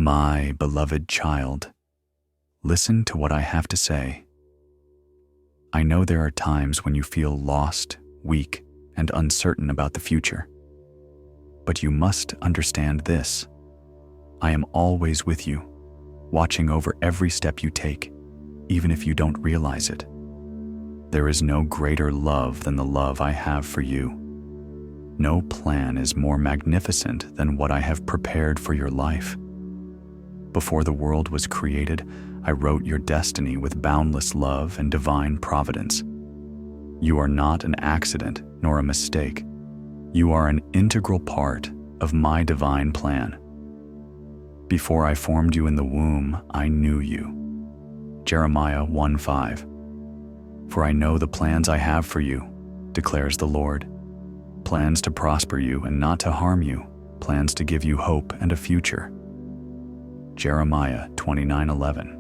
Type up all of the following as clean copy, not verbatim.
My beloved child, listen to what I have to say. I know there are times when you feel lost, weak, and uncertain about the future. But you must understand this. I am always with you, watching over every step you take, even if you don't realize it. There is no greater love than the love I have for you. No plan is more magnificent than what I have prepared for your life. Before the world was created, I wrote your destiny with boundless love and divine providence. You are not an accident nor a mistake. You are an integral part of my divine plan. Before I formed you in the womb, I knew you. Jeremiah 1:5. For I know the plans I have for you, declares the Lord. Plans to prosper you and not to harm you, plans to give you hope and a future. Jeremiah 29:11.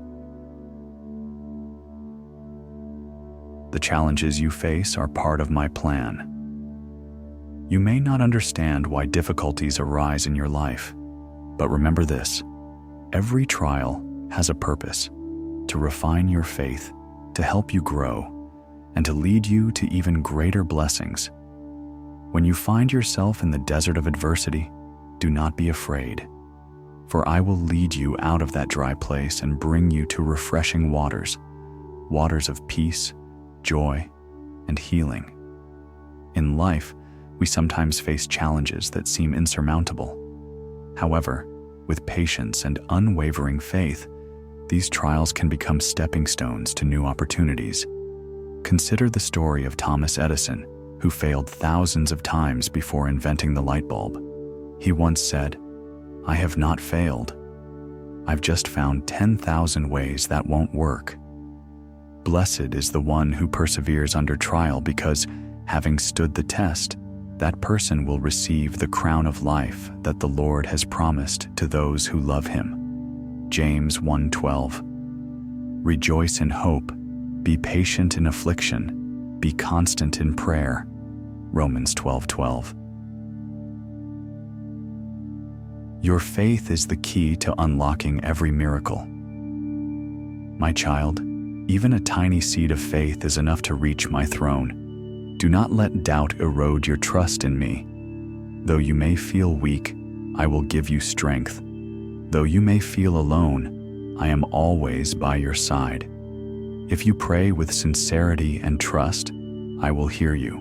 The challenges you face are part of my plan. You may not understand why difficulties arise in your life, but remember this: every trial has a purpose, to refine your faith, to help you grow, and to lead you to even greater blessings. When you find yourself in the desert of adversity, do not be afraid, for I will lead you out of that dry place and bring you to refreshing waters, waters of peace, joy, and healing. In life, we sometimes face challenges that seem insurmountable. However, with patience and unwavering faith, these trials can become stepping stones to new opportunities. Consider the story of Thomas Edison, who failed thousands of times before inventing the light bulb. He once said, "I have not failed. I've just found 10,000 ways that won't work." Blessed is the one who perseveres under trial, because, having stood the test, that person will receive the crown of life that the Lord has promised to those who love him. James 1:12. Rejoice in hope, be patient in affliction, be constant in prayer. Romans 12:12. Your faith is the key to unlocking every miracle. My child, even a tiny seed of faith is enough to reach my throne. Do not let doubt erode your trust in me. Though you may feel weak, I will give you strength. Though you may feel alone, I am always by your side. If you pray with sincerity and trust, I will hear you.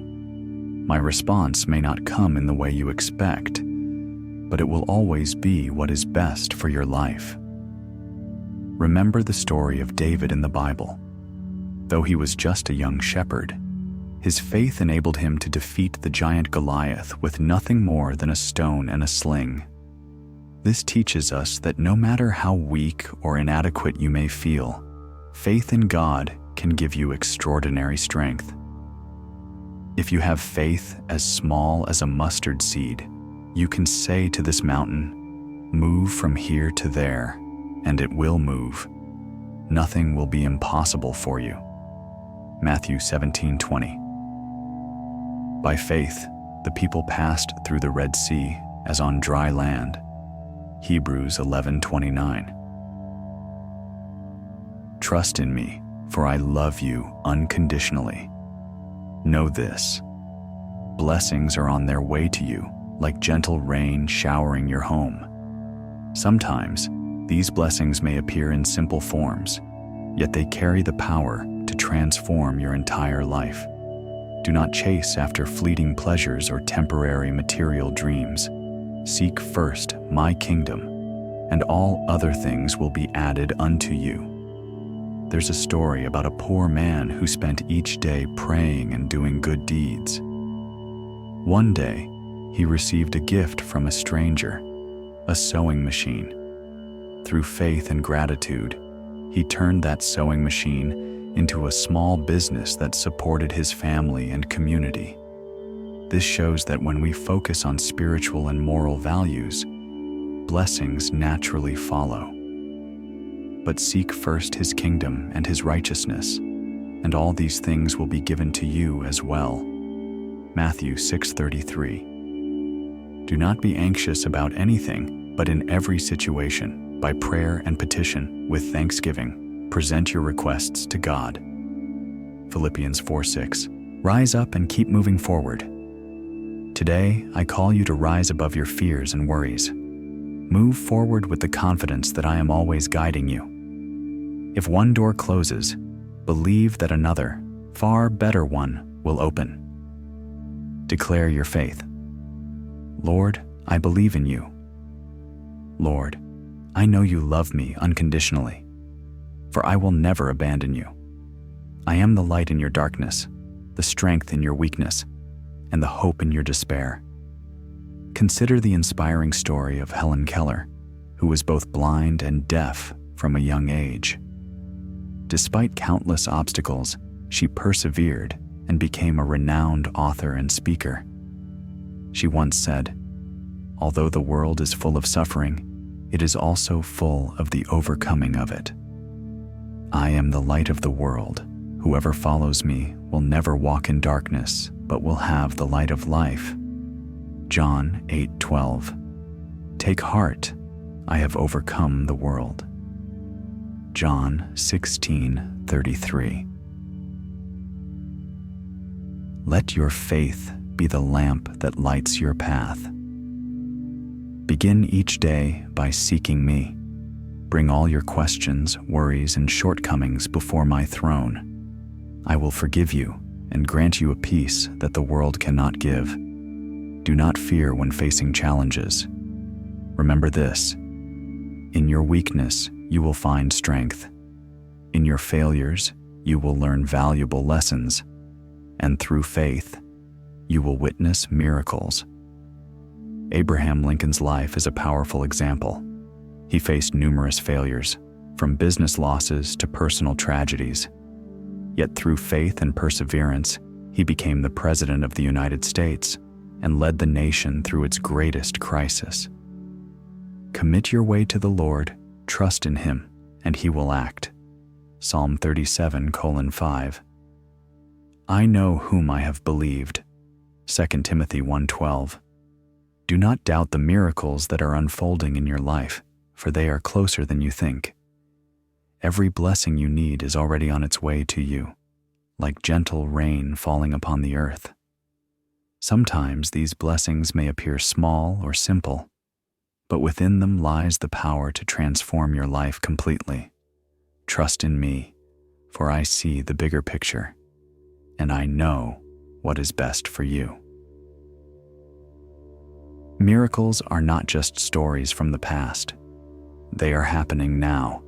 My response may not come in the way you expect, but it will always be what is best for your life. Remember the story of David in the Bible. Though he was just a young shepherd, his faith enabled him to defeat the giant Goliath with nothing more than a stone and a sling. This teaches us that no matter how weak or inadequate you may feel, faith in God can give you extraordinary strength. If you have faith as small as a mustard seed, you can say to this mountain, "Move from here to there," and it will move. Nothing will be impossible for you. Matthew 17:20. By faith, the people passed through the Red Sea as on dry land. Hebrews 11:29. Trust in me, for I love you unconditionally. Know this: blessings are on their way to you, like gentle rain showering your home. Sometimes, these blessings may appear in simple forms, yet they carry the power to transform your entire life. Do not chase after fleeting pleasures or temporary material dreams. Seek first my kingdom, and all other things will be added unto you. There's a story about a poor man who spent each day praying and doing good deeds. One day, he received a gift from a stranger, a sewing machine. Through faith and gratitude, he turned that sewing machine into a small business that supported his family and community. This shows that when we focus on spiritual and moral values, blessings naturally follow. But seek first his kingdom and his righteousness, and all these things will be given to you as well. Matthew 6:33. Do not be anxious about anything, but in every situation, By prayer and petition, with thanksgiving, present your requests to God. Philippians 4:6. Rise up and keep moving forward. Today, I call you to rise above your fears and worries. Move forward with the confidence that I am always guiding you. If one door closes, believe that another, far better one, will open. Declare your faith. Lord, I believe in you. Lord, I know you love me unconditionally, for I will never abandon you. I am the light in your darkness, the strength in your weakness, and the hope in your despair. Consider the inspiring story of Helen Keller, who was both blind and deaf from a young age. Despite countless obstacles, she persevered and became a renowned author and speaker. She once said, "Although the world is full of suffering, it is also full of the overcoming of it. I am the light of the world. Whoever follows me will never walk in darkness, but will have the light of life." John 8:12. Take heart, I have overcome the world. John 16:33. Let your faith be the lamp that lights your path. Begin each day by seeking me. Bring all your questions, worries, and shortcomings before my throne. I will forgive you and grant you a peace that the world cannot give. Do not fear when facing challenges. Remember this: in your weakness, you will find strength. In your failures, you will learn valuable lessons. And through faith, you will witness miracles. Abraham Lincoln's life is a powerful example. He faced numerous failures, from business losses to personal tragedies. Yet through faith and perseverance, he became the President of the United States and led the nation through its greatest crisis. Commit your way to the Lord, trust in him, and he will act. Psalm 37:5. I know whom I have believed. 2 Timothy 1:12. Do not doubt the miracles that are unfolding in your life, for they are closer than you think. Every blessing you need is already on its way to you, like gentle rain falling upon the earth. Sometimes these blessings may appear small or simple, but within them lies the power to transform your life completely. Trust in me, for I see the bigger picture, and I know what is best for you. Miracles are not just stories from the past. They are happening now.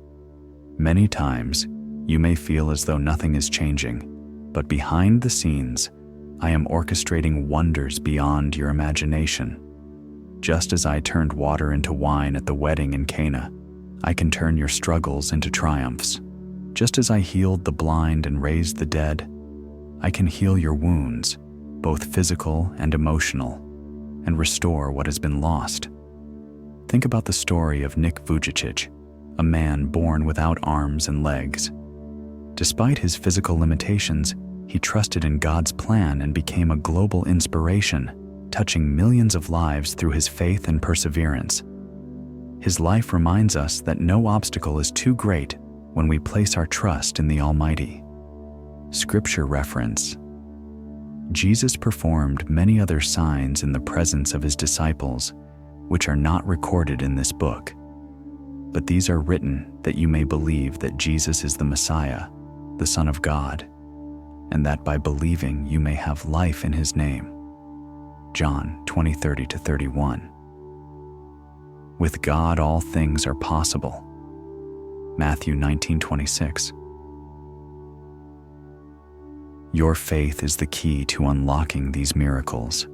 Many times, you may feel as though nothing is changing, but behind the scenes, I am orchestrating wonders beyond your imagination. Just as I turned water into wine at the wedding in Cana, I can turn your struggles into triumphs. Just as I healed the blind and raised the dead, I can heal your wounds, both physical and emotional, and restore what has been lost. Think about the story of Nick Vujicic, a man born without arms and legs. Despite his physical limitations, he trusted in God's plan and became a global inspiration, touching millions of lives through his faith and perseverance. His life reminds us that no obstacle is too great when we place our trust in the Almighty. Scripture reference: Jesus performed many other signs in the presence of his disciples, which are not recorded in this book. But these are written that you may believe that Jesus is the Messiah, the Son of God, and that by believing you may have life in his name. John 20:30-31. With God all things are possible. Matthew 19:26. Your faith is the key to unlocking these miracles.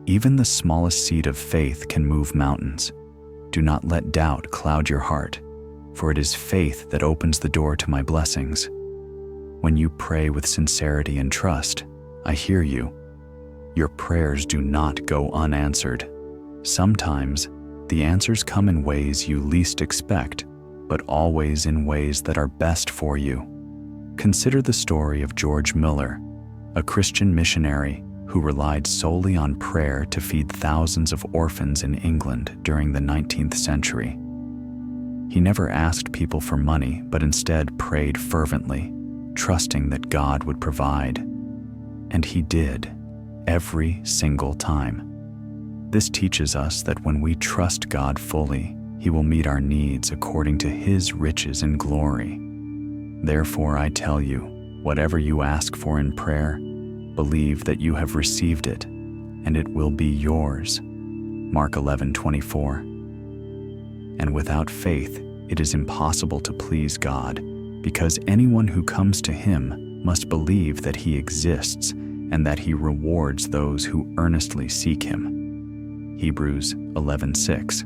Even the smallest seed of faith can move mountains. Do not let doubt cloud your heart, for it is faith that opens the door to my blessings. When you pray with sincerity and trust, I hear you. Your prayers do not go unanswered. Sometimes, the answers come in ways you least expect, but always in ways that are best for you. Consider the story of George Muller, a Christian missionary who relied solely on prayer to feed thousands of orphans in England during the 19th century. He never asked people for money, but instead prayed fervently, trusting that God would provide. And He did, every single time. This teaches us that when we trust God fully, He will meet our needs according to His riches and glory. Therefore, I tell you, whatever you ask for in prayer, believe that you have received it, and it will be yours. Mark 11:24. And without faith, it is impossible to please God, because anyone who comes to Him must believe that He exists and that He rewards those who earnestly seek Him. Hebrews 11:6.